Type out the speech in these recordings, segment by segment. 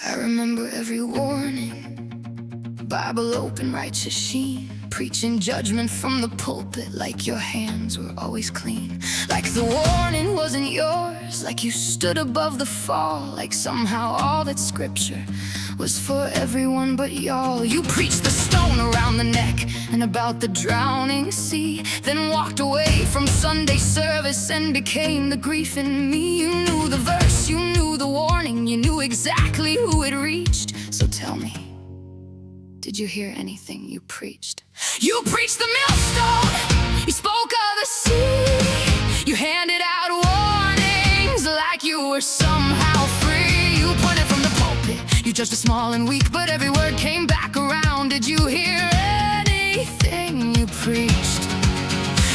I remember every warning, Bible open, righteous sheen, preaching judgment from the pulpit like your hands were always clean. Like the warning wasn't yours, like you stood above the fall, like somehow all that scripture was for everyone but y'all. You preached the stone around the neck and about the drowning sea, then walked away from Sunday service and became the grief in me. You knew the verse, you knew the warning, you knew exactly who it reached. So tell me, did you hear anything you preached? You preached the millstone, you spoke of the sea, you handed out warnings like you were somehow free. You pointed from the pulpit, you judged the small and weak, but every word came back around. Did you hear anything you preached?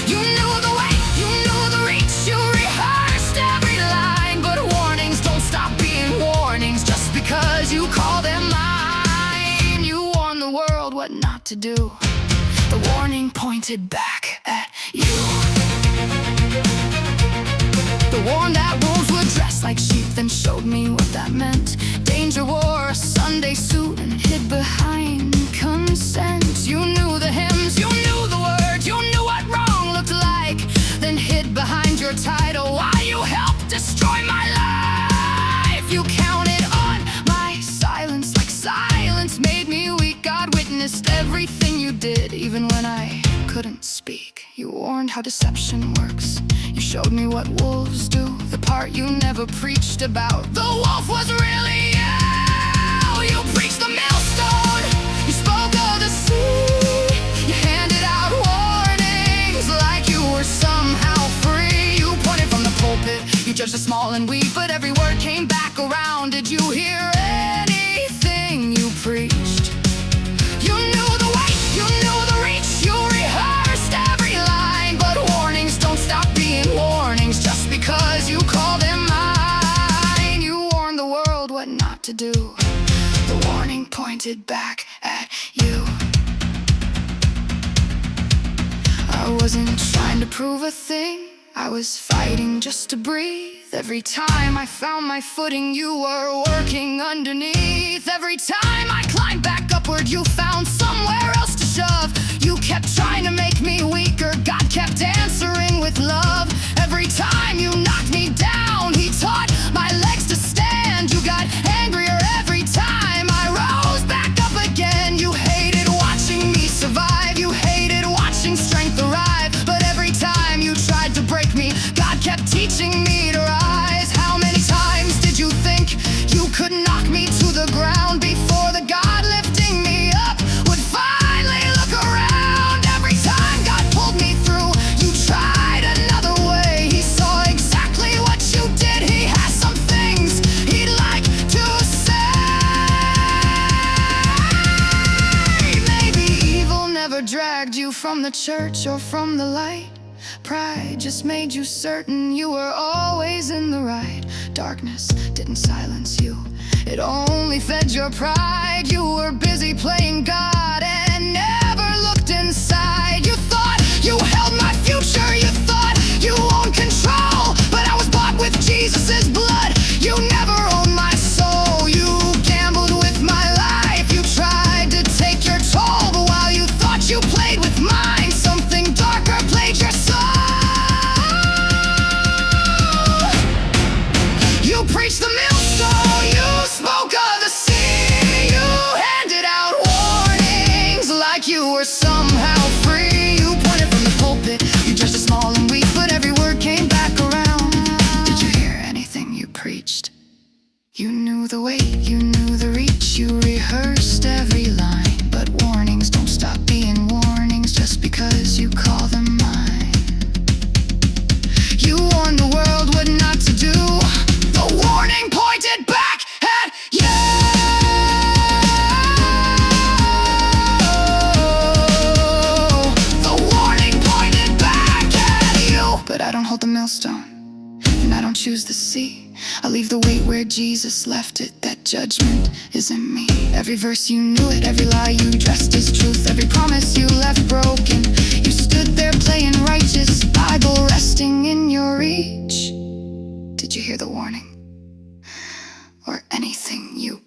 You knew the way, you knew the reach, you rehearsed every line, but warnings don't stop being warnings just because you call them mine. You warned the world what not to do, the warning pointed back at you. The warn that wolves would dress like sheep, then showed me what that meant. Danger wore a Sunday suit and hid behind consent. You knew the hymns, you knew the words, you knew what wrong looked like, then hid behind your title while you helped destroy my life. You counted on my silence like silence made me weak. God witnessed everything you did, even when I couldn't speak. You warned how deception works, you showed me what wolves do, the part you never preached about. The wolf was really you. You preached the millstone, you spoke of the sea, you handed out warnings like you were somehow free. You pointed from the pulpit, you judged the small and weak, but every word came back around. Did you hear anything you preached? You knew the way, you knew the reach, you rehearsed every line, but warnings don't stop being warnings just because you call them mine. You warned the world what not to do, the warning pointed back at you. I wasn't trying to prove a thing, I was fighting just to breathe. Every time I found my footing, you were working underneath. Every time I climbed back upward, you found somewhere else to shove. You kept trying to make me weaker, God kept answering with love. Every time you knocked me down, He taught my legs to stand. You got angrier every time I rose back up again. You hated watching me survive, you hated watching strength arrive, but every time you tried to break me, God kept teaching me to rise. How many times did you think you could knock me to the ground before the God lifting me up would finally look around? Every time God pulled me through, you tried another way. He saw exactly what you did, He has some things He'd like to say. Maybe evil never dragged you from the church or from the light. Pride just made you certain you were always in the right. Darkness didn't silence you, it only fed your pride. You were busy playing God and never looked inside. You thought you held my future, you thought you owned control, but I was bought with Jesus' blood. You never owned my soul. You gambled with my life, you tried to take your toll, but while you thought you played with mine, something darker played your soul. You preached the millstone, you spoke of the sea, you handed out warnings like you were somehow free. You pointed from the pulpit, you judged the small and weak, but every word came back around. Did you hear anything you preached? You knew the weight, you knew the reach, you rehearsed every line, but warnings don't stop being warnings just because you call them mine. You warned the world what not to do, the warning pointed back at you. The warning pointed back at you. But I don't hold the millstone, and I don't choose the sea. I leave the weight where Jesus left it. That judgment isn't me. Every verse you knew it, every lie you dressed as truth, every promise you left broken. You stood there playing righteous, Bible resting in your reach. Did you hear the warning? Or anything you